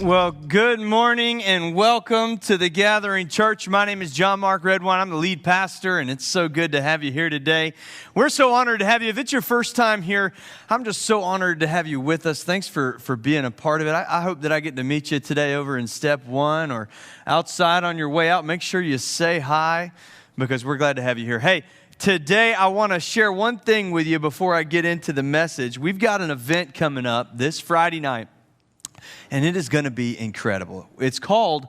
Well, good morning and welcome to the Gathering Church. My name is John Mark Redwine. I'm the lead pastor, and it's so good to have you here today. We're so honored to have you. If it's your first time here, I'm just so honored to have you with us. Thanks for being a part of it. I hope that I get to meet you today over in Step 1 or outside on your way out. Make sure you say hi because we're glad to have you here. Hey, today I want to share one thing with you before I get into the message. We've got an event coming up this Friday night. And it is going to be incredible. It's called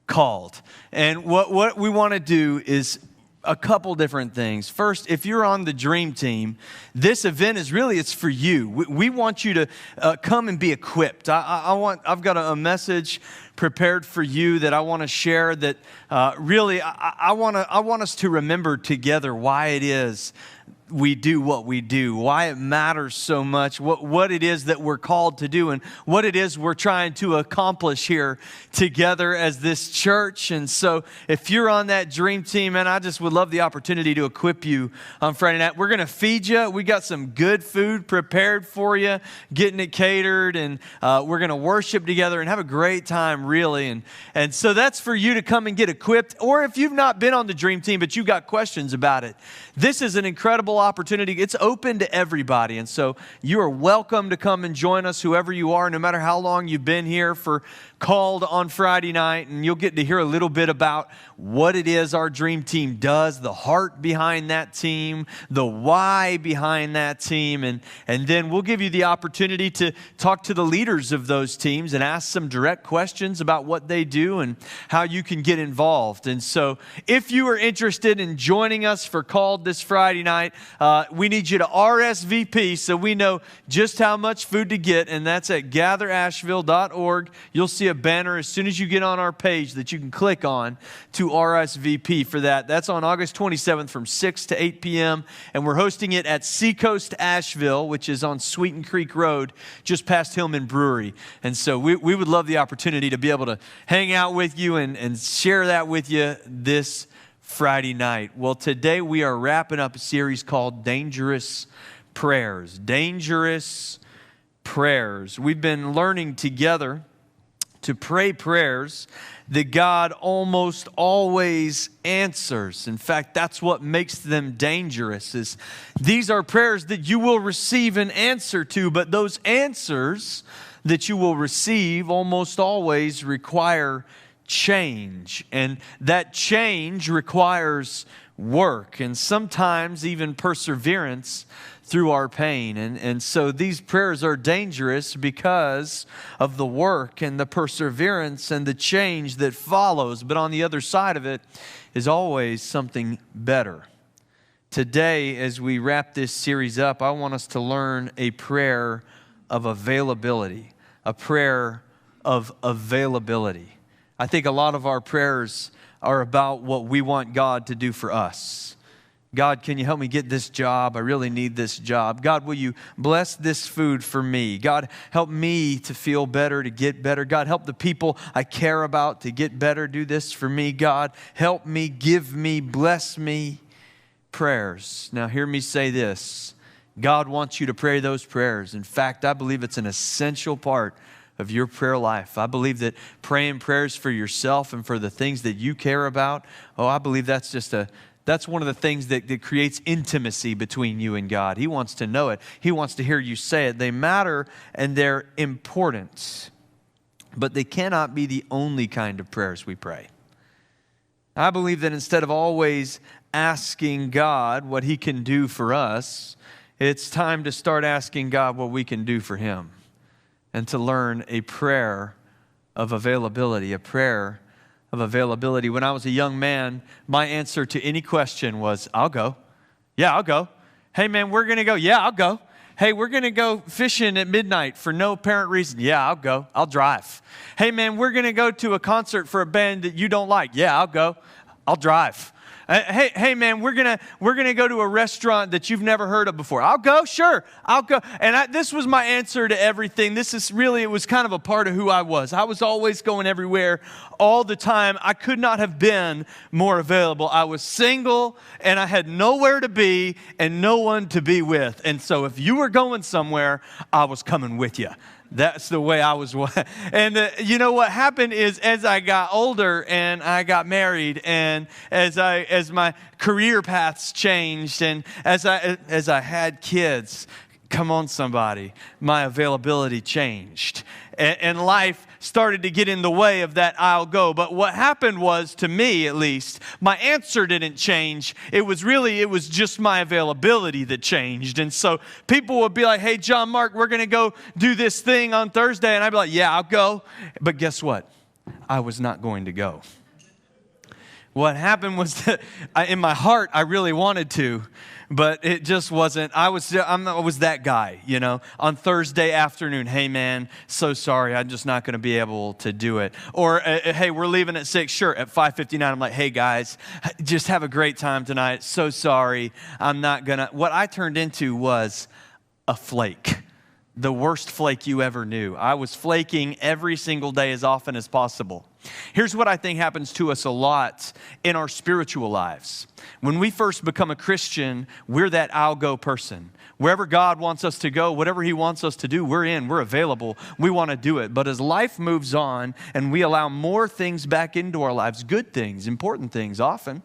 Called. And what we want to do is a couple different things. First, if you're on the dream team, this event is really, it's for you. We want you to come and be equipped. I've got a message prepared for you that I want to share that really I want us to remember together why it is we do what we do, why it matters so much, what it is that we're called to do, and what it is we're trying to accomplish here together as this church. And so if you're on that dream team, man, I just would love the opportunity to equip you on Friday night. We're going to feed you. We got some good food prepared for you, getting it catered, and we're going to worship together and have a great time, really. And so that's for you to come and get equipped. Or if you've not been on the dream team, but you've got questions about it, this is an incredible opportunity. It's open to everybody. And so you are welcome to come and join us, whoever you are, no matter how long you've been here for Called on Friday night. And you'll get to hear a little bit about what it is our dream team does, the heart behind that team, the why behind that team. And then we'll give you the opportunity to talk to the leaders of those teams and ask some direct questions about what they do and how you can get involved. And so if you are interested in joining us for Called this Friday night, we need you to RSVP so we know just how much food to get, and that's at gatherasheville.org. You'll see a banner as soon as you get on our page that you can click on to RSVP for that. That's on August 27th from 6 to 8 p.m., and we're hosting it at Seacoast Asheville, which is on Sweeten Creek Road, just past Hillman Brewery. And so we would love the opportunity to be able to hang out with you and share that with you this Friday night. Well, today we are wrapping up a series called Dangerous Prayers. Dangerous Prayers. We've been learning together to pray prayers that God almost always answers. In fact, that's what makes them dangerous. Is these are prayers that you will receive an answer to, but those answers that you will receive almost always require change, and that change requires work and sometimes even perseverance through our pain. And so these prayers are dangerous because of the work and the perseverance and the change that follows. But on the other side of it is always something better. Today, as we wrap this series up, I want us to learn a prayer of availability, a prayer of availability. I think a lot of our prayers are about what we want God to do for us. God, can you help me get this job? I really need this job. God, will you bless this food for me? God, help me to feel better, to get better. God, help the people I care about to get better. Do this for me. God, help me, give me, bless me. Prayers. Now, hear me say this. God wants you to pray those prayers. In fact, I believe it's an essential part of your prayer life. I believe that praying prayers for yourself and for the things that you care about, I believe that's one of the things that creates intimacy between you and God. He wants to know it. He wants to hear you say it. They matter and they're important, but they cannot be the only kind of prayers we pray. I believe that instead of always asking God what He can do for us, it's time to start asking God what we can do for Him, and to learn a prayer of availability, a prayer of availability. When I was a young man, my answer to any question was, I'll go. Yeah, I'll go. Hey, man, we're going to go. Yeah, I'll go. Hey, we're going to go fishing at midnight for no apparent reason. Yeah, I'll go. I'll drive. Hey, man, we're going to go to a concert for a band that you don't like. Yeah, I'll go. I'll drive. Hey, man, we're gonna go to a restaurant that you've never heard of before. I'll go, sure, I'll go. And this was my answer to everything. It was kind of a part of who I was. I was always going everywhere, all the time. I could not have been more available. I was single, and I had nowhere to be and no one to be with. And so if you were going somewhere, I was coming with you. That's the way I was. And you know what happened is, as I got older and I got married, and as my career paths changed, and as I had kids, come on somebody, my availability changed. And life started to get in the way of that I'll go. But what happened was, to me at least, my answer didn't change. It was just my availability that changed. And so people would be like, hey, John Mark, we're going to go do this thing on Thursday. And I'd be like, yeah, I'll go. But guess what? I was not going to go. What happened was that in my heart, I really wanted to, but it just wasn't. I was that guy, on Thursday afternoon. Hey, man, so sorry. I'm just not going to be able to do it. Or, hey, we're leaving at 6. Sure. At 5:59, I'm like, hey, guys, just have a great time tonight. So sorry. I'm not going to. What I turned into was a flake. The worst flake you ever knew. I was flaking every single day as often as possible. Here's what I think happens to us a lot in our spiritual lives. When we first become a Christian, we're that I'll go person. Wherever God wants us to go, whatever He wants us to do, we're in, we're available, we want to do it. But as life moves on and we allow more things back into our lives, good things, important things often,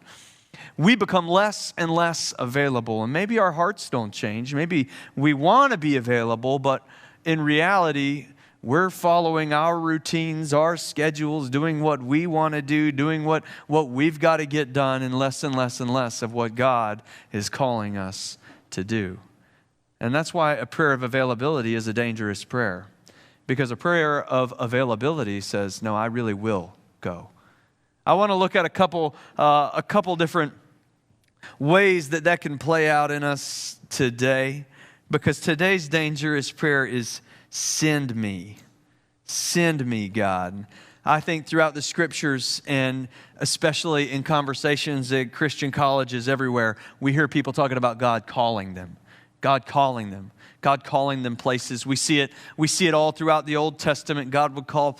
we become less and less available. And maybe our hearts don't change. Maybe we want to be available, but in reality, we're following our routines, our schedules, doing what we want to do, doing what we've got to get done, and less and less of what God is calling us to do. And that's why a prayer of availability is a dangerous prayer. Because a prayer of availability says, no, I really will go. I want to look at a couple different ways that can play out in us today. Because today's dangerous prayer is, send me. Send me, God. I think throughout the scriptures, and especially in conversations at Christian colleges everywhere, we hear people talking about God calling them. God calling them. God calling them places. We see it all throughout the Old Testament. God would call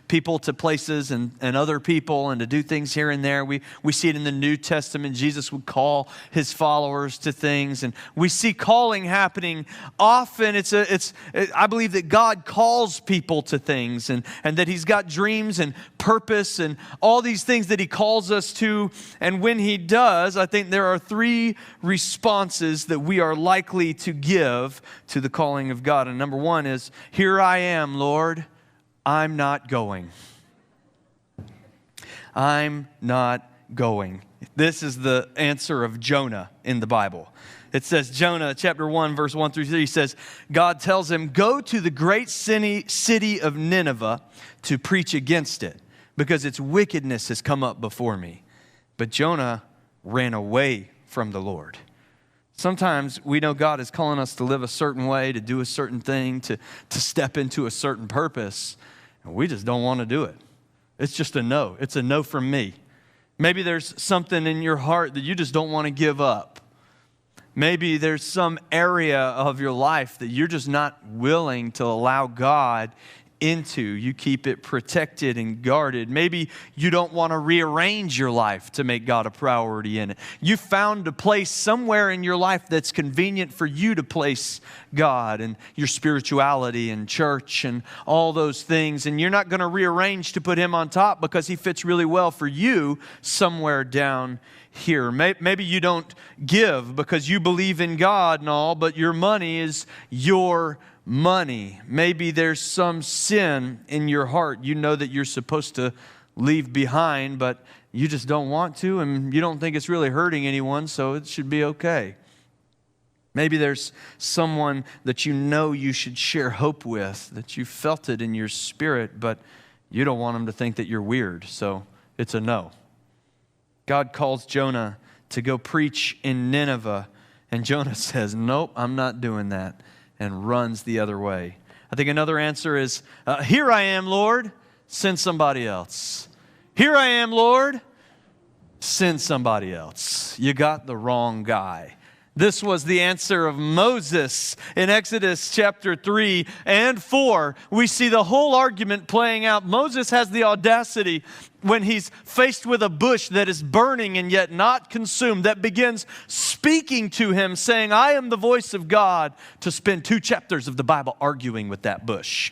people to places and other people and to do things here and there. We see it in the New Testament. Jesus would call His followers to things. And we see calling happening often. I believe that God calls people to things and that He's got dreams and purpose and all these things that He calls us to. And when He does, I think there are 3 responses that we are likely to give to the calling of God. And number 1 is, here I am, Lord, I'm not going. I'm not going. This is the answer of Jonah in the Bible. It says, Jonah chapter 1, verse 1 through 3 says, God tells him, go to the great city of Nineveh to preach against it, because its wickedness has come up before me. But Jonah ran away from the Lord. Sometimes we know God is calling us to live a certain way, to do a certain thing, to step into a certain purpose, and we just don't want to do it. It's just a no. It's a no from me. Maybe there's something in your heart that you just don't want to give up. Maybe there's some area of your life that you're just not willing to allow God into. You keep it protected and guarded. Maybe you don't want to rearrange your life to make God a priority in it. You found a place somewhere in your life that's convenient for you to place God and your spirituality and church and all those things, and you're not going to rearrange to put Him on top because He fits really well for you somewhere down here. Maybe you don't give because you believe in God and all, but your money is your money. Maybe there's some sin in your heart you know that you're supposed to leave behind, but you just don't want to, and you don't think it's really hurting anyone, so it should be okay. Maybe there's someone that you know you should share hope with, that you felt it in your spirit, but you don't want them to think that you're weird, so it's a no. God calls Jonah to go preach in Nineveh, and Jonah says, nope, I'm not doing that, and runs the other way. I think another answer is, here I am, Lord, send somebody else. Here I am, Lord, send somebody else. You got the wrong guy. This was the answer of Moses. In Exodus chapter 3 and 4, we see the whole argument playing out. Moses has the audacity when he's faced with a bush that is burning and yet not consumed, that begins speaking to him, saying, I am the voice of God, to spend 2 chapters of the Bible arguing with that bush.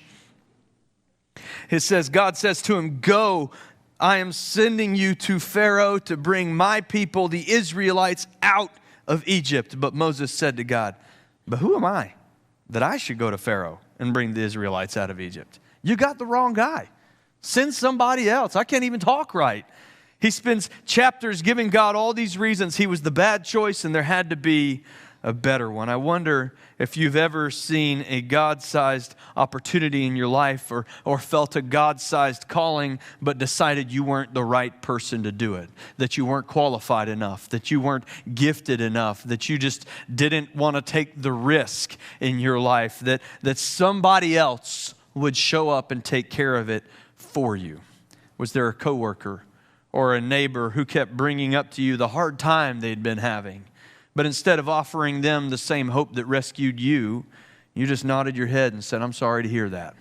It says, God says to him, go, I am sending you to Pharaoh to bring my people, the Israelites, out of Egypt. But Moses said to God, but who am I that I should go to Pharaoh and bring the Israelites out of Egypt? You got the wrong guy. Send somebody else. I can't even talk right. He spends chapters giving God all these reasons he was the bad choice and there had to be a better one. I wonder if you've ever seen a God-sized opportunity in your life or felt a God-sized calling but decided you weren't the right person to do it, that you weren't qualified enough, that you weren't gifted enough, that you just didn't want to take the risk in your life, that somebody else would show up and take care of it for you. Was there a coworker or a neighbor who kept bringing up to you the hard time they'd been having? But instead of offering them the same hope that rescued you, you just nodded your head and said, I'm sorry to hear that.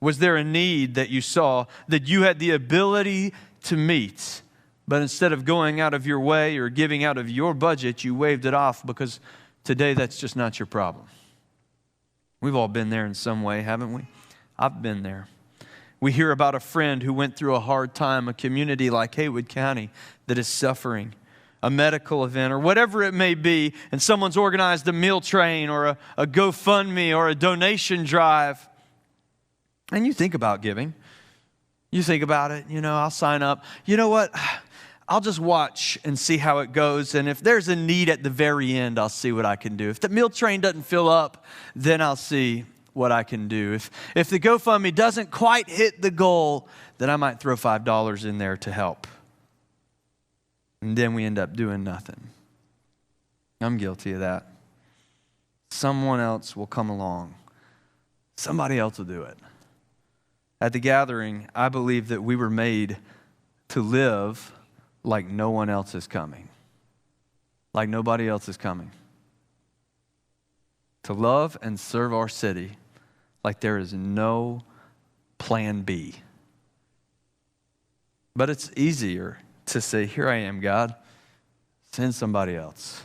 Was there a need that you saw that you had the ability to meet, but instead of going out of your way or giving out of your budget, you waved it off because today that's just not your problem? We've all been there in some way, haven't we? I've been there. We hear about a friend who went through a hard time, a community like Haywood County that is suffering, a medical event or whatever it may be, and someone's organized a meal train or a GoFundMe or a donation drive. And you think about giving. You think about it, I'll sign up. You know what? I'll just watch and see how it goes. And if there's a need at the very end, I'll see what I can do. If the meal train doesn't fill up, then I'll see what I can do. If the GoFundMe doesn't quite hit the goal, then I might throw $5 in there to help. And then we end up doing nothing. I'm guilty of that. Someone else will come along. Somebody else will do it. At the gathering, I believe that we were made to live like no one else is coming. Like nobody else is coming. To love and serve our city like there is no plan B. But it's easier to say, here I am, God, send somebody else.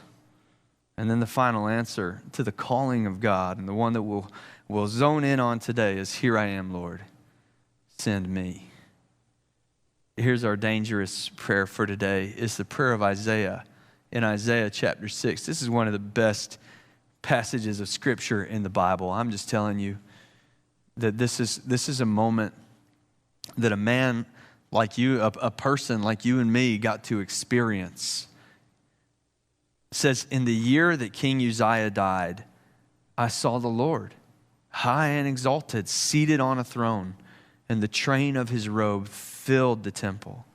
And then the final answer to the calling of God, and the one that we'll zone in on today, is here I am, Lord, send me. Here's our dangerous prayer for today. It's the prayer of Isaiah in Isaiah chapter 6. This is one of the best passages of Scripture in the Bible. I'm just telling you that this is a moment that a man like you, a person like you and me, got to experience. It says, in the year that King Uzziah died, I saw the Lord, high and exalted, seated on a throne, and the train of his robe filled the temple.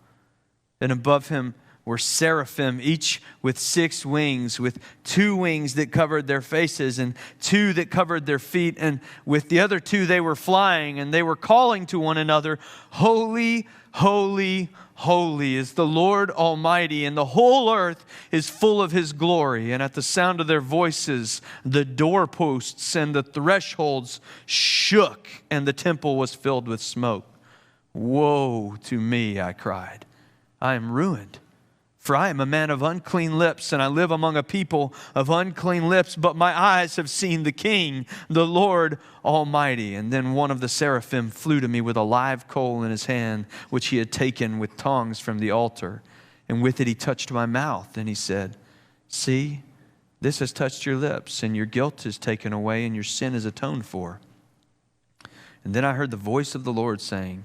And above him were seraphim, each with 6 wings, with 2 wings that covered their faces and 2 that covered their feet. And with the other 2 they were flying, and they were calling to one another, Holy, holy, holy is the Lord Almighty, and the whole earth is full of his glory. And at the sound of their voices, the doorposts and the thresholds shook, and the temple was filled with smoke. Woe to me, I cried. I am ruined. For I am a man of unclean lips, and I live among a people of unclean lips, but my eyes have seen the King, the Lord Almighty. And then one of the seraphim flew to me with a live coal in his hand, which he had taken with tongs from the altar. And with it he touched my mouth, and he said, See, this has touched your lips, and your guilt is taken away, and your sin is atoned for. And then I heard the voice of the Lord saying,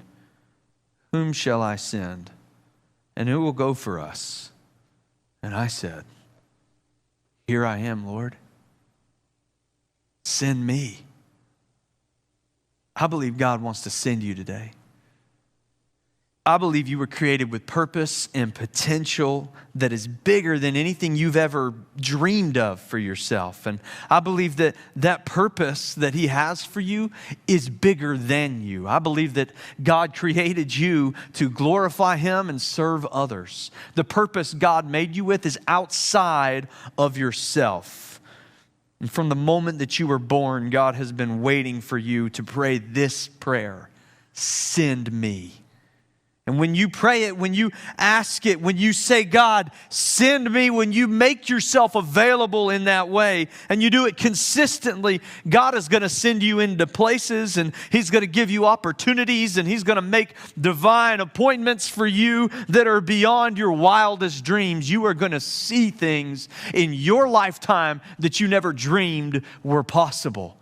Whom shall I send? And who will go for us? And I said, Here I am, Lord. Send me. I believe God wants to send you today. I believe you were created with purpose and potential that is bigger than anything you've ever dreamed of for yourself. And I believe that that purpose that He has for you is bigger than you. I believe that God created you to glorify Him and serve others. The purpose God made you with is outside of yourself. And from the moment that you were born, God has been waiting for you to pray this prayer: send me. And when you pray it, when you ask it, when you say, God, send me, when you make yourself available in that way and you do it consistently, God is going to send you into places and He's going to give you opportunities and He's going to make divine appointments for you that are beyond your wildest dreams. You are going to see things in your lifetime that you never dreamed were possible.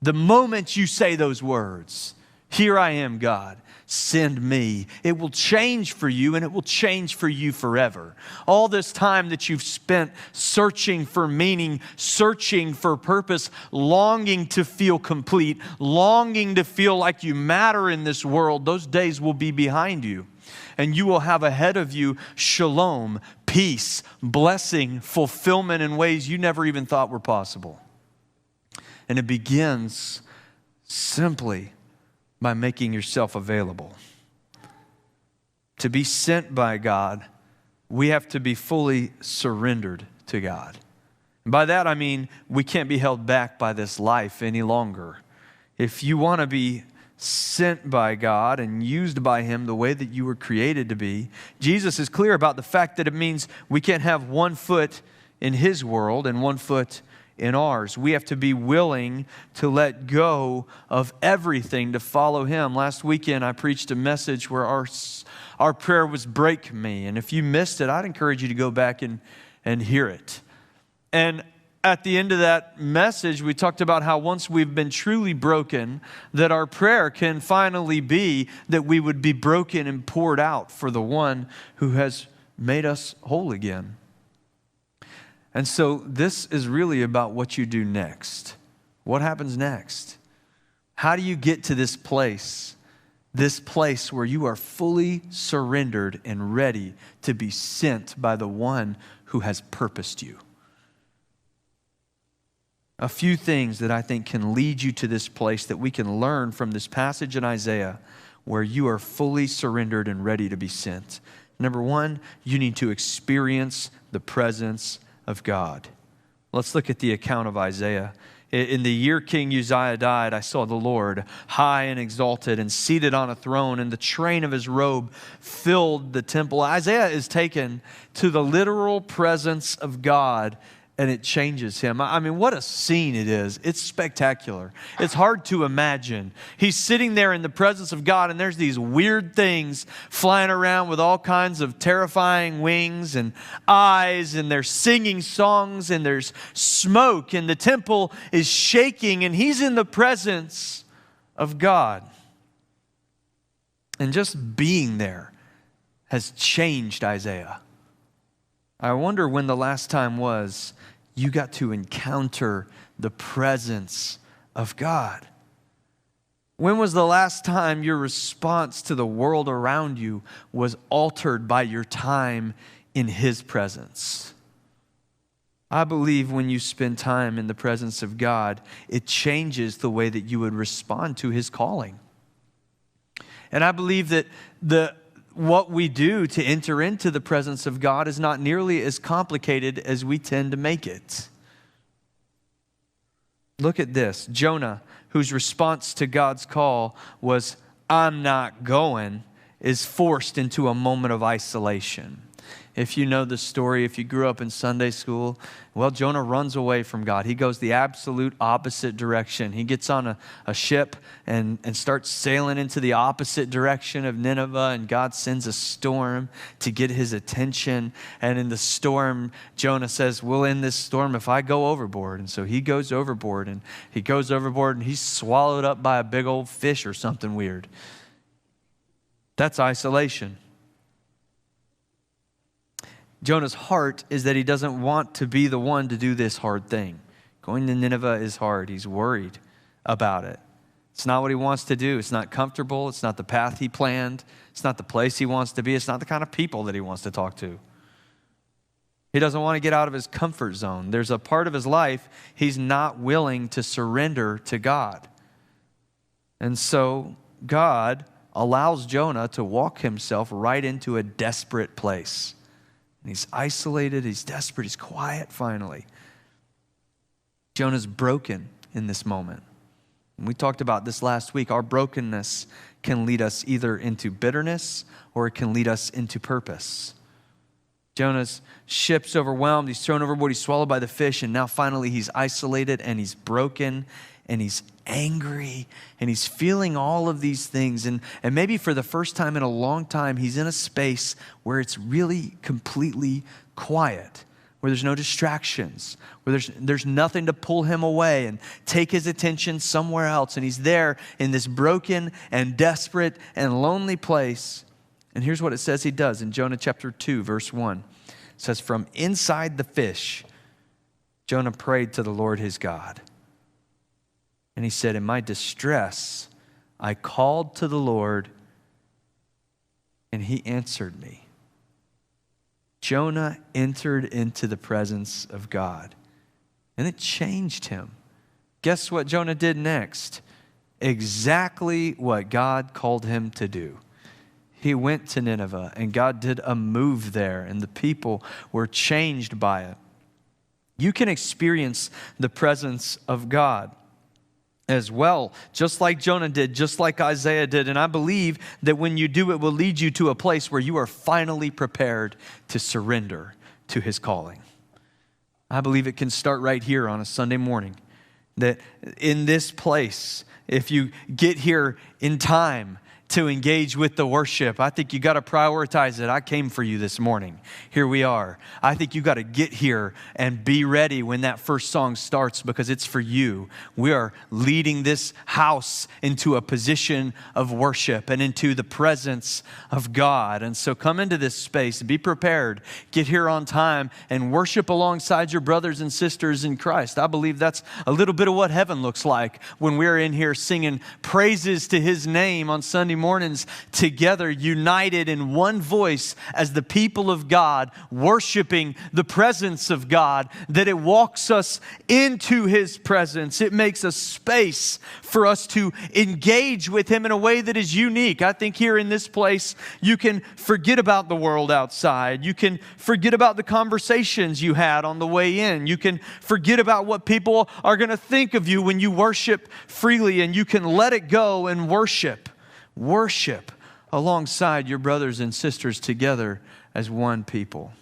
The moment you say those words, here I am, God, send me, it will change for you, and it will change for you forever. All this time that you've spent searching for meaning, searching for purpose, longing to feel complete, longing to feel like you matter in this world, those days will be behind you. And you will have ahead of you shalom, peace, blessing, fulfillment in ways you never even thought were possible. And it begins simply by making yourself available. To be sent by God, we have to be fully surrendered to God. And by that I mean we can't be held back by this life any longer. If you want to be sent by God and used by Him the way that you were created to be, Jesus is clear about the fact that it means we can't have one foot in His world and one foot in ours. We have to be willing to let go of everything to follow Him. Last weekend, I preached a message where our prayer was break me. And if you missed it, I'd encourage you to go back and hear it. And at the end of that message, we talked about how once we've been truly broken, that our prayer can finally be that we would be broken and poured out for the one who has made us whole again. And so this is really about what you do next. What happens next? How do you get to this place where you are fully surrendered and ready to be sent by the one who has purposed you? A few things that I think can lead you to this place that we can learn from this passage in Isaiah where you are fully surrendered and ready to be sent. Number one, you need to experience the presence of God. Let's look at the account of Isaiah. In the year King Uzziah died, I saw the Lord high and exalted and seated on a throne, and the train of His robe filled the temple. Isaiah is taken to the literal presence of God, and it changes him. I mean, what a scene it is. It's spectacular. It's hard to imagine. He's sitting there in the presence of God, and there's these weird things flying around with all kinds of terrifying wings and eyes, and they're singing songs, and there's smoke, and the temple is shaking, and he's in the presence of God. And just being there has changed Isaiah. I wonder when the last time was you got to encounter the presence of God. When was the last time your response to the world around you was altered by your time in His presence? I believe when you spend time in the presence of God, it changes the way that you would respond to His calling. And I believe that what we do to enter into the presence of God is not nearly as complicated as we tend to make it. Look at this. Jonah, whose response to God's call was, I'm not going, is forced into a moment of isolation. If you know the story, if you grew up in Sunday school, well, Jonah runs away from God. He goes the absolute opposite direction. He gets on a ship and starts sailing into the opposite direction of Nineveh, and God sends a storm to get his attention. And in the storm, Jonah says, we'll end this storm if I go overboard. And so he goes overboard, and he's swallowed up by a big old fish or something weird. That's isolation. Jonah's heart is that he doesn't want to be the one to do this hard thing. Going to Nineveh is hard. He's worried about it. It's not what he wants to do. It's not comfortable. It's not the path he planned. It's not the place he wants to be. It's not the kind of people that he wants to talk to. He doesn't want to get out of his comfort zone. There's a part of his life he's not willing to surrender to God. And so God allows Jonah to walk himself right into a desperate place. And he's isolated, he's desperate, he's quiet finally. Jonah's broken in this moment. And we talked about this last week. Our brokenness can lead us either into bitterness or it can lead us into purpose. Jonah's ship's overwhelmed. He's thrown overboard. He's swallowed by the fish. And now finally he's isolated and he's broken and he's angry and he's feeling all of these things. And maybe for the first time in a long time, he's in a space where it's really completely quiet, where there's no distractions, where there's nothing to pull him away and take his attention somewhere else. And he's there in this broken and desperate and lonely place. And here's what it says he does in Jonah chapter 2, verse 1. It says, from inside the fish, Jonah prayed to the Lord his God. And he said, in my distress, I called to the Lord, and he answered me. Jonah entered into the presence of God, and it changed him. Guess what Jonah did next? Exactly what God called him to do. He went to Nineveh, and God did a move there, and the people were changed by it. You can experience the presence of God as well, just like Jonah did, just like Isaiah did. And I believe that when you do, it will lead you to a place where you are finally prepared to surrender to his calling. I believe it can start right here on a Sunday morning, that in this place, if you get here in time to engage with the worship, I think you got to prioritize it. I came for you this morning. Here we are. I think you got to get here and be ready when that first song starts, because it's for you. We are leading this house into a position of worship and into the presence of God. And so come into this space, be prepared, get here on time, and worship alongside your brothers and sisters in Christ. I believe that's a little bit of what heaven looks like when we're in here singing praises to his name on Sunday mornings together, united in one voice as the people of God, worshiping the presence of God, that it walks us into his presence. It makes a space for us to engage with him in a way that is unique. I think here in this place, you can forget about the world outside. You can forget about the conversations you had on the way in. You can forget about what people are going to think of you when you worship freely, and you can let it go and worship. Worship alongside your brothers and sisters together as one people.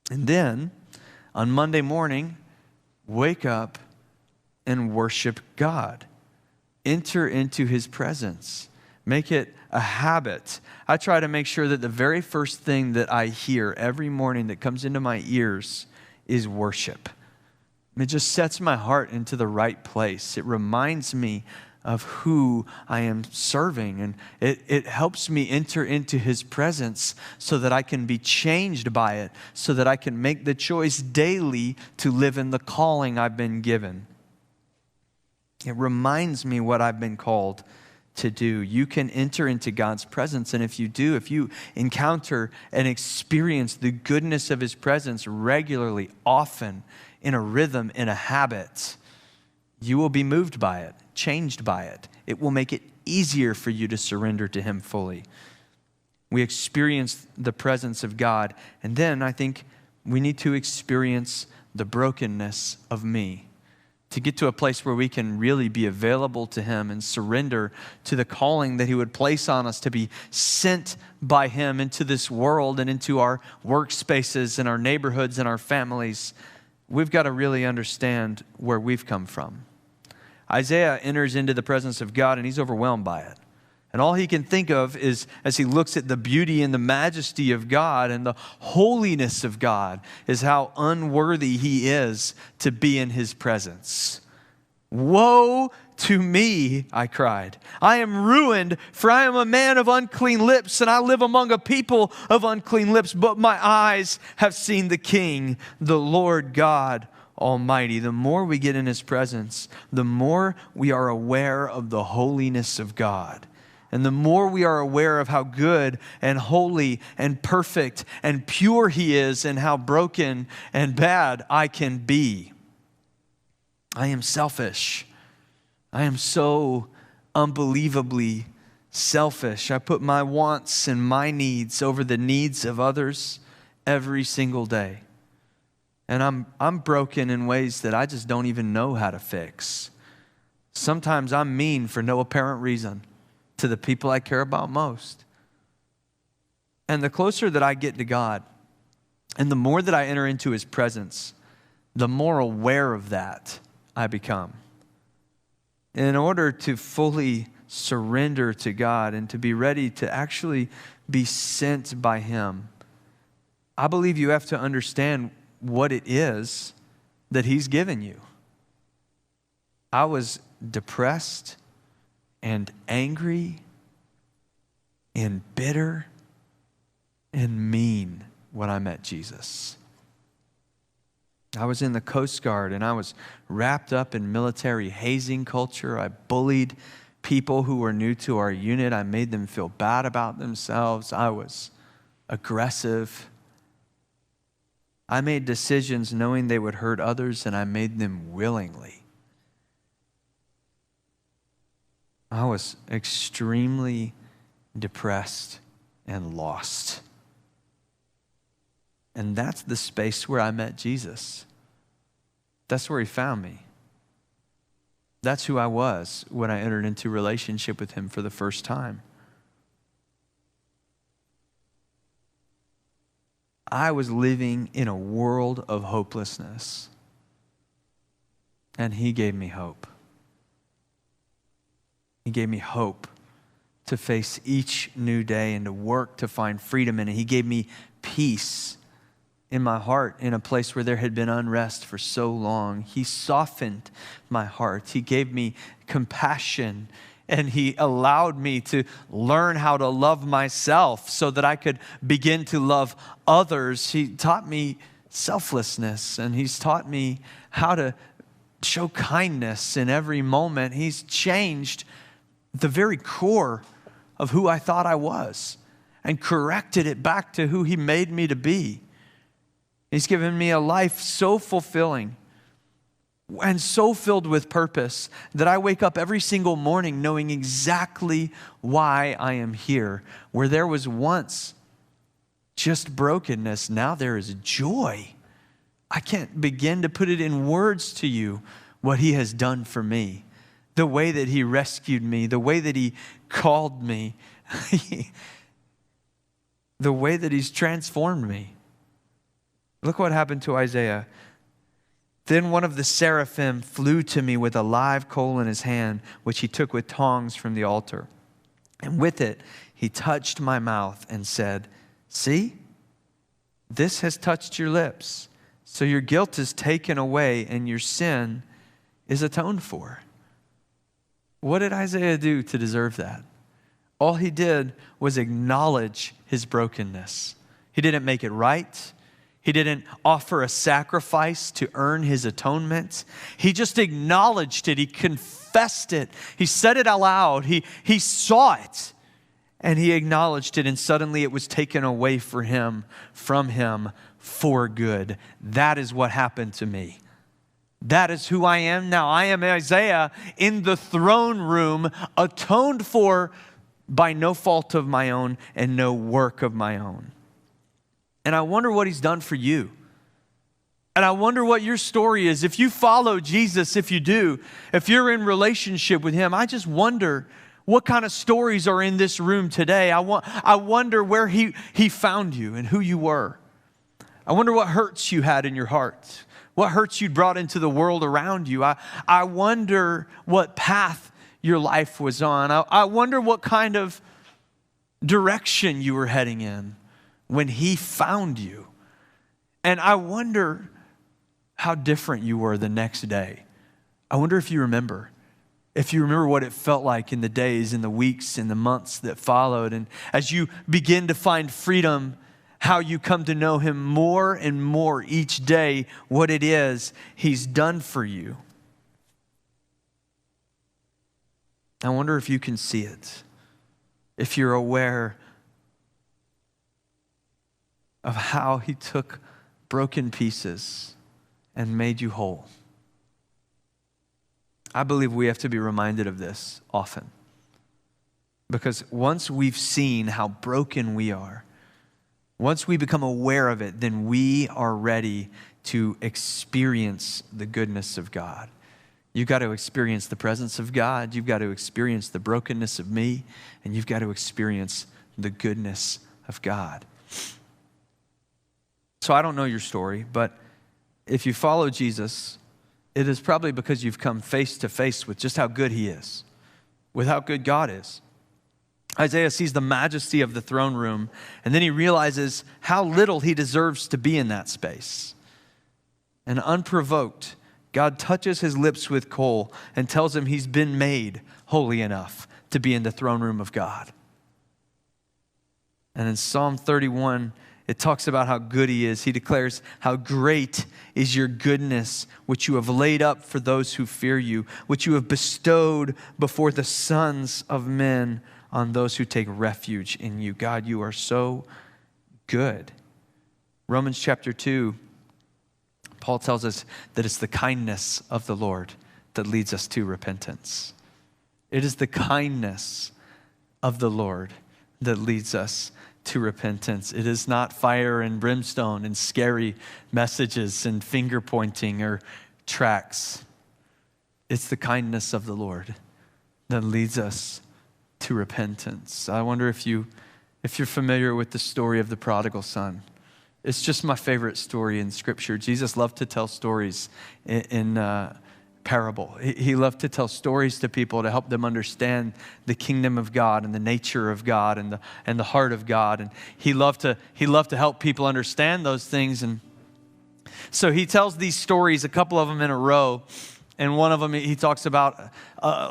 And then on Monday morning, wake up and worship God. Enter into his presence. Make it a habit. I try to make sure that the very first thing that I hear every morning that comes into my ears is worship. It just sets my heart into the right place. It reminds me of who I am serving. And it helps me enter into his presence so that I can be changed by it, so that I can make the choice daily to live in the calling I've been given. It reminds me what I've been called to do. You can enter into God's presence, and if you encounter and experience the goodness of his presence regularly, often, in a rhythm, in a habit, you will be moved by it, changed by it. It will make it easier for you to surrender to him fully. We experience the presence of God, and then I think we need to experience the brokenness of me to get to a place where we can really be available to him and surrender to the calling that he would place on us to be sent by him into this world and into our workspaces and our neighborhoods and our families. We've got to really understand where we've come from. Isaiah enters into the presence of God and he's overwhelmed by it. And all he can think of is, as he looks at the beauty and the majesty of God and the holiness of God, is how unworthy he is to be in his presence. Woe to me, I cried. I am ruined, for I am a man of unclean lips, and I live among a people of unclean lips. But my eyes have seen the King, the Lord God Almighty, the more we get in His presence, the more we are aware of the holiness of God. And the more we are aware of how good and holy and perfect and pure He is, and how broken and bad I can be. I am selfish. I am so unbelievably selfish. I put my wants and my needs over the needs of others every single day. And I'm broken in ways that I just don't even know how to fix. Sometimes I'm mean for no apparent reason to the people I care about most. And the closer that I get to God, and the more that I enter into His presence, the more aware of that I become. In order to fully surrender to God and to be ready to actually be sent by Him, I believe you have to understand what it is that He's given you. I was depressed and angry and bitter and mean when I met Jesus. I was in the Coast Guard and I was wrapped up in military hazing culture. I bullied people who were new to our unit. I made them feel bad about themselves. I was aggressive. I made decisions knowing they would hurt others, and I made them willingly. I was extremely depressed and lost. And that's the space where I met Jesus. That's where He found me. That's who I was when I entered into relationship with Him for the first time. I was living in a world of hopelessness, and He gave me hope. He gave me hope to face each new day and to work to find freedom in it. He gave me peace in my heart in a place where there had been unrest for so long. He softened my heart. He gave me compassion, and He allowed me to learn how to love myself so that I could begin to love others. He taught me selflessness, and He's taught me how to show kindness in every moment. He's changed the very core of who I thought I was and corrected it back to who He made me to be. He's given me a life so fulfilling and so filled with purpose that I wake up every single morning knowing exactly why I am here. Where there was once just brokenness, now there is joy. I can't begin to put it in words to you what He has done for me. The way that He rescued me, the way that He called me, the way that He's transformed me. Look what happened to Isaiah. Then one of the seraphim flew to me with a live coal in his hand, which he took with tongs from the altar. And with it, he touched my mouth and said, "See, this has touched your lips. So your guilt is taken away and your sin is atoned for." What did Isaiah do to deserve that? All he did was acknowledge his brokenness. He didn't make it right. He didn't offer a sacrifice to earn his atonement. He just acknowledged it. He confessed it. He said it aloud. He saw it. And he acknowledged it. And suddenly it was taken away from him for good. That is what happened to me. That is who I am now. I am Isaiah in the throne room, atoned for by no fault of my own and no work of my own. And I wonder what He's done for you. And I wonder what your story is. If you follow Jesus, if you do, if you're in relationship with Him, I just wonder what kind of stories are in this room today. I wonder where He found you and who you were. I wonder what hurts you had in your heart. What hurts you brought into the world around you. I wonder what path your life was on. I wonder what kind of direction you were heading in when He found you. And I wonder how different you were the next day. I wonder if you remember. If you remember what it felt like in the days, in the weeks, in the months that followed. And as you begin to find freedom, how you come to know him more and more each day, what it is he's done for you. I wonder if you can see it, if you're aware of how he took broken pieces and made you whole. I believe we have to be reminded of this often, because once we've seen how broken we are, once we become aware of it, then we are ready to experience the goodness of God. You've got to experience the presence of God. You've got to experience the brokenness of me, and you've got to experience the goodness of God. So I don't know your story, but if you follow Jesus, it is probably because you've come face to face with just how good he is, with how good God is. Isaiah sees the majesty of the throne room, and then he realizes how little he deserves to be in that space. And unprovoked, God touches his lips with coal and tells him he's been made holy enough to be in the throne room of God. And in Psalm 31, it talks about how good he is. He declares, how great is your goodness, which you have laid up for those who fear you, which you have bestowed before the sons of men on those who take refuge in you. God, you are so good. Romans chapter 2, Paul tells us that it's the kindness of the Lord that leads us to repentance. It is the kindness of the Lord that leads us to repentance. It is not fire and brimstone and scary messages and finger pointing or tracts. It's the kindness of the Lord that leads us to repentance. I wonder if you're familiar with the story of the prodigal son. It's just my favorite story in Scripture. Jesus loved to tell stories in parable. He loved to tell stories to people to help them understand the kingdom of God and the nature of God and the heart of God. And he loved to help people understand those things. And so he tells these stories, a couple of them in a row. And one of them, he talks about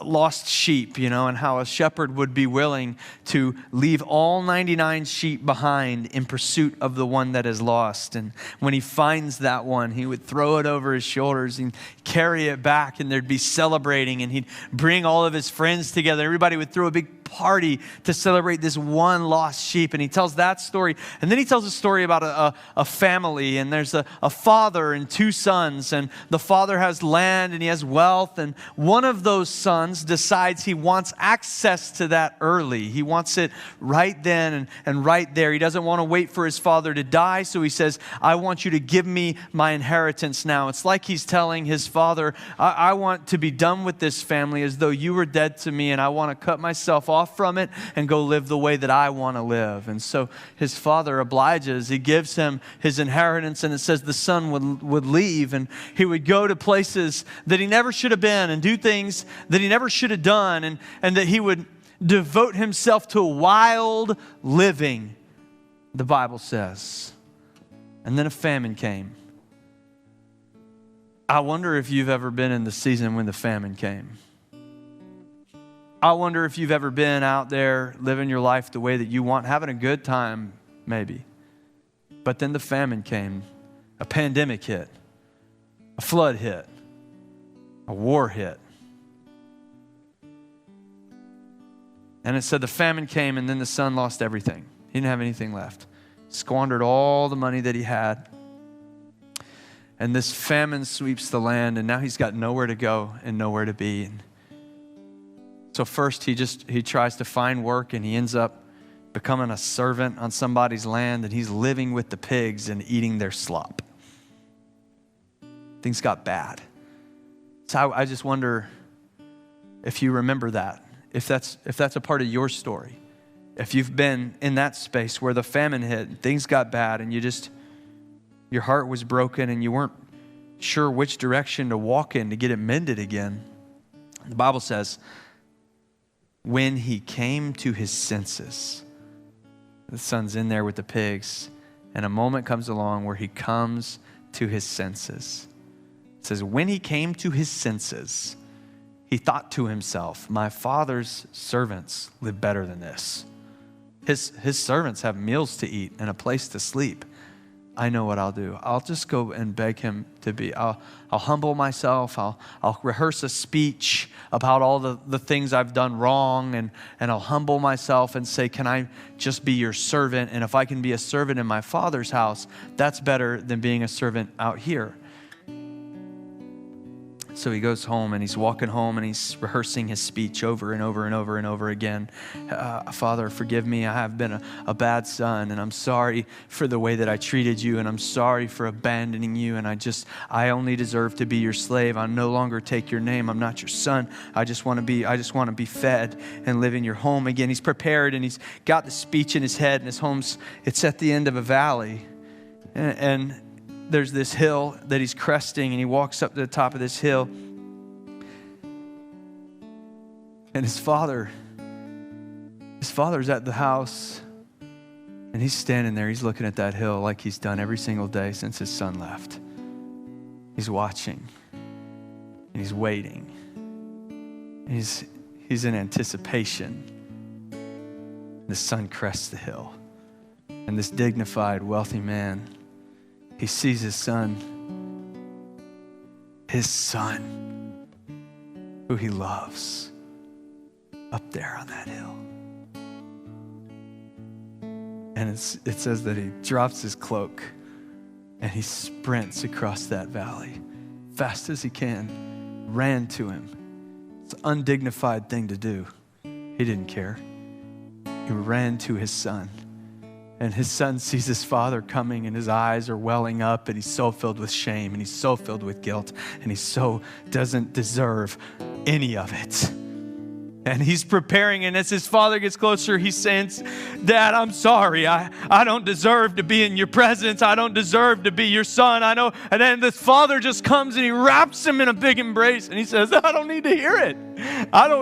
lost sheep, and how a shepherd would be willing to leave all 99 sheep behind in pursuit of the one that is lost. And when he finds that one, he would throw it over his shoulders and carry it back, and there'd be celebrating, and he'd bring all of his friends together. Everybody would throw a big party to celebrate this one lost sheep. And he tells that story. And then he tells a story about a family, and there's a father and two sons, and the father has land and he has wealth, and one of those sons decides he wants access to that early. He wants it right then and right there. He doesn't want to wait for his father to die, so he says, I want you to give me my inheritance now. It's like he's telling his father, I want to be done with this family as though you were dead to me, and I want to cut myself off from it and go live the way that I want to live. And so his father obliges. He gives him his inheritance, and it says the son would leave, and he would go to places that he never should have been and do things that he never should have done, and that he would devote himself to wild living, the Bible says. And then a famine came. I wonder if you've ever been in the season when the famine came. I wonder if you've ever been out there living your life the way that you want, having a good time, maybe. But then the famine came, a pandemic hit, a flood hit, a war hit. And it said the famine came, and then the son lost everything. He didn't have anything left. Squandered all the money that he had. And this famine sweeps the land, and now he's got nowhere to go and nowhere to be. And so first he tries to find work, and he ends up becoming a servant on somebody's land, and he's living with the pigs and eating their slop. Things got bad. So I just wonder if you remember that, if that's a part of your story. If you've been in that space where the famine hit and things got bad and your heart was broken and you weren't sure which direction to walk in to get it mended again. The Bible says, when he came to his senses, the son's in there with the pigs, and a moment comes along where he comes to his senses. It says, when he came to his senses, he thought to himself, my father's servants live better than this. His servants have meals to eat and a place to sleep. I know what I'll do. I'll just go and beg him to be. I'll humble myself. I'll rehearse a speech about all the things I've done wrong, and I'll humble myself and say, can I just be your servant? And if I can be a servant in my Father's house, that's better than being a servant out here. So he goes home, and he's walking home, and he's rehearsing his speech over and over and over and over again. Father, forgive me. I have been a bad son, and I'm sorry for the way that I treated you, and I'm sorry for abandoning you, and I only deserve to be your slave. I no longer take your name. I'm not your son. I just want to be fed and live in your home again. He's prepared, and he's got the speech in his head, and it's at the end of a valley, and there's this hill that he's cresting, and he walks up to the top of this hill. And his father's at the house, and he's standing there. He's looking at that hill like he's done every single day since his son left. He's watching, and he's waiting. He's in anticipation. The son crests the hill, and this dignified, wealthy man, he sees his son, who he loves, up there on that hill. And it says that he drops his cloak and he sprints across that valley fast as he can, ran to him. It's an undignified thing to do. He didn't care. He ran to his son. And his son sees his father coming, and his eyes are welling up, and he's so filled with shame, and he's so filled with guilt, and he so doesn't deserve any of it. And he's preparing, and as his father gets closer, he's saying, Dad, I'm sorry. I don't deserve to be in your presence. I don't deserve to be your son. I know. And then the father just comes and he wraps him in a big embrace, and he says, I don't need to hear it.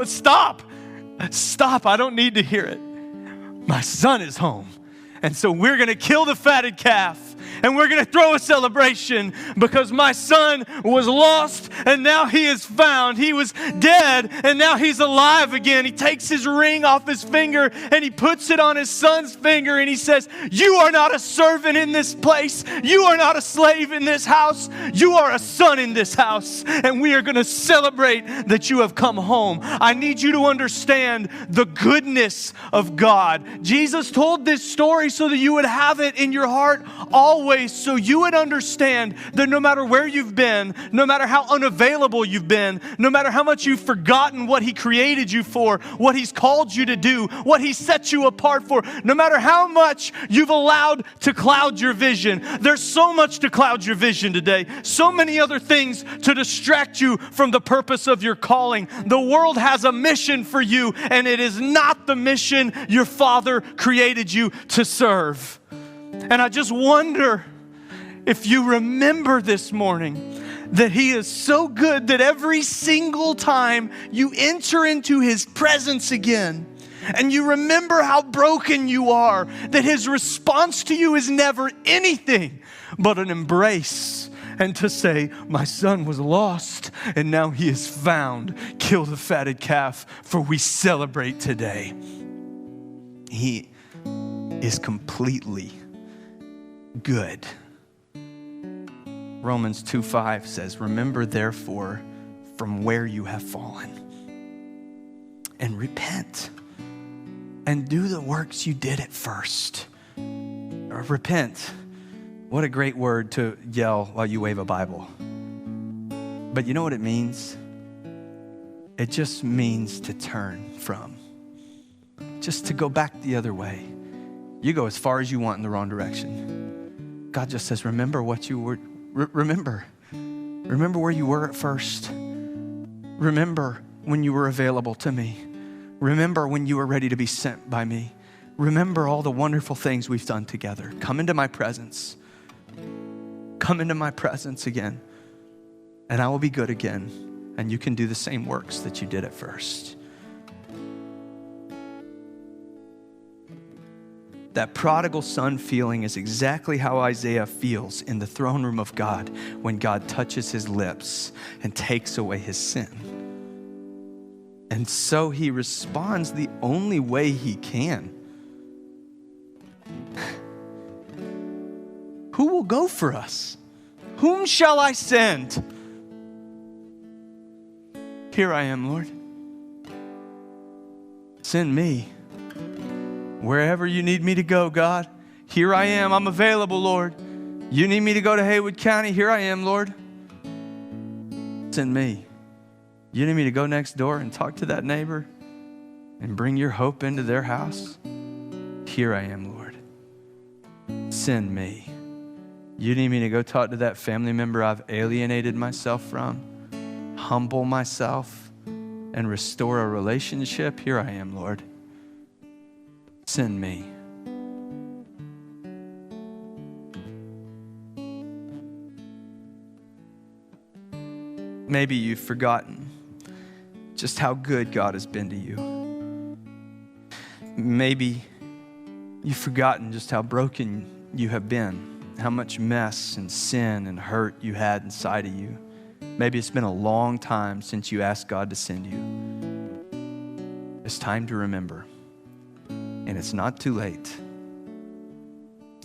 Stop. I don't need to hear it. My son is home. And so we're going to kill the fatted calf, and we're going to throw a celebration because my son was lost and now he is found. He was dead and now he's alive again. He takes his ring off his finger and he puts it on his son's finger, and he says, you are not a servant in this place. You are not a slave in this house. You are a son in this house, and we are going to celebrate that you have come home. I need you to understand the goodness of God. Jesus told this story so that you would have it in your heart always, so you would understand that no matter where you've been, no matter how unavailable you've been, no matter how much you've forgotten what He created you for, what He's called you to do, what He set you apart for, no matter how much you've allowed to cloud your vision. There's so much to cloud your vision today, so many other things to distract you from the purpose of your calling. The world has a mission for you, and it is not the mission your Father created you to serve. And I just wonder if you remember this morning that He is so good that every single time you enter into His presence again, and you remember how broken you are, that His response to you is never anything but an embrace, and to say, my son was lost and now he is found. Kill the fatted calf, for we celebrate today. He is completely good. Romans 2:5 says, remember therefore from where you have fallen, and repent and do the works you did at first. Or repent. What a great word to yell while you wave a Bible. But you know what it means? It just means to turn from. Just to go back the other way. You go as far as you want in the wrong direction. God just says, remember what you were, remember where you were at first. Remember when you were available to me. Remember when you were ready to be sent by me. Remember all the wonderful things we've done together. Come into my presence. Come into my presence again, and I will be good again, and you can do the same works that you did at first. That prodigal son feeling is exactly how Isaiah feels in the throne room of God when God touches his lips and takes away his sin. And so he responds the only way he can. go for us? Whom shall I send? Here I am, Lord. Send me. Wherever you need me to go, God, here I am. I'm available, Lord. You need me to go to Haywood County? Here I am, Lord. Send me. You need me to go next door and talk to that neighbor and bring your hope into their house? Here I am, Lord. Send me. You need me to go talk to that family member I've alienated myself from, humble myself, and restore a relationship? Here I am, Lord. Send me. Maybe you've forgotten just how good God has been to you. Maybe you've forgotten just how broken you have been, how much mess and sin and hurt you had inside of you. Maybe it's been a long time since you asked God to send you. It's time to remember, and it's not too late.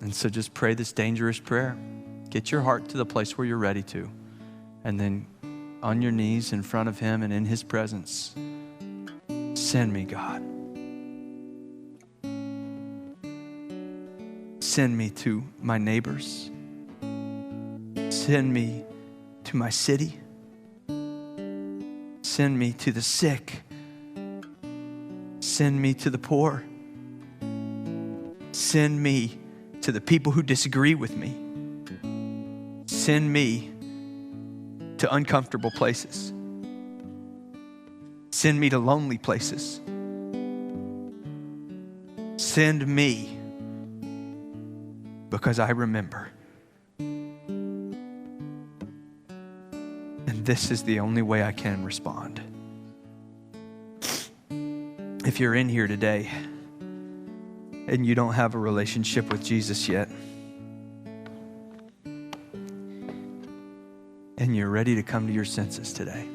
And so just pray this dangerous prayer. Get your heart to the place where you're ready to, and then on your knees in front of Him and in His presence, send me, God. Send me to my neighbors. Send me to my city. Send me to the sick. Send me to the poor. Send me to the people who disagree with me. Send me to uncomfortable places. Send me to lonely places. Send me because I remember. And this is the only way I can respond. If you're in here today and you don't have a relationship with Jesus yet, and you're ready to come to your senses today,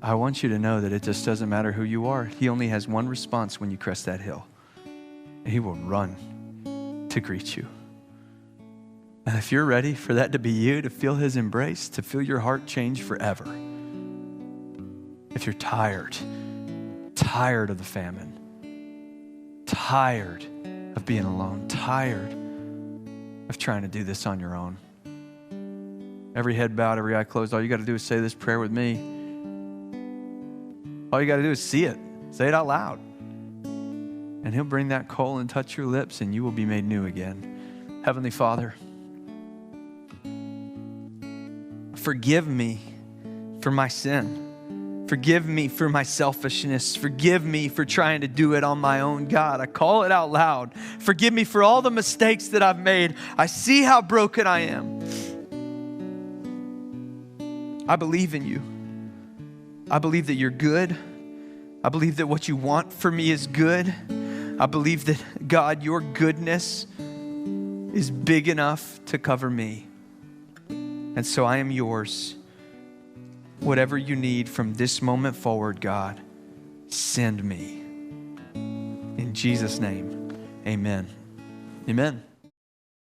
I want you to know that it just doesn't matter who you are. He only has one response when you crest that hill. He will run to greet you. And if you're ready for that to be you, to feel His embrace, to feel your heart change forever, if you're tired of the famine, tired of being alone, tired of trying to do this on your own, every head bowed, every eye closed, all you got to do is say this prayer with me. All you got to do is see it. Say it out loud. And He'll bring that coal and touch your lips, and you will be made new again. Heavenly Father, forgive me for my sin. Forgive me for my selfishness. Forgive me for trying to do it on my own. God, I call it out loud. Forgive me for all the mistakes that I've made. I see how broken I am. I believe in you. I believe that you're good. I believe that what you want for me is good. I believe that, God, your goodness is big enough to cover me. And so I am yours. Whatever you need from this moment forward, God, send me. In Jesus' name, amen. Amen.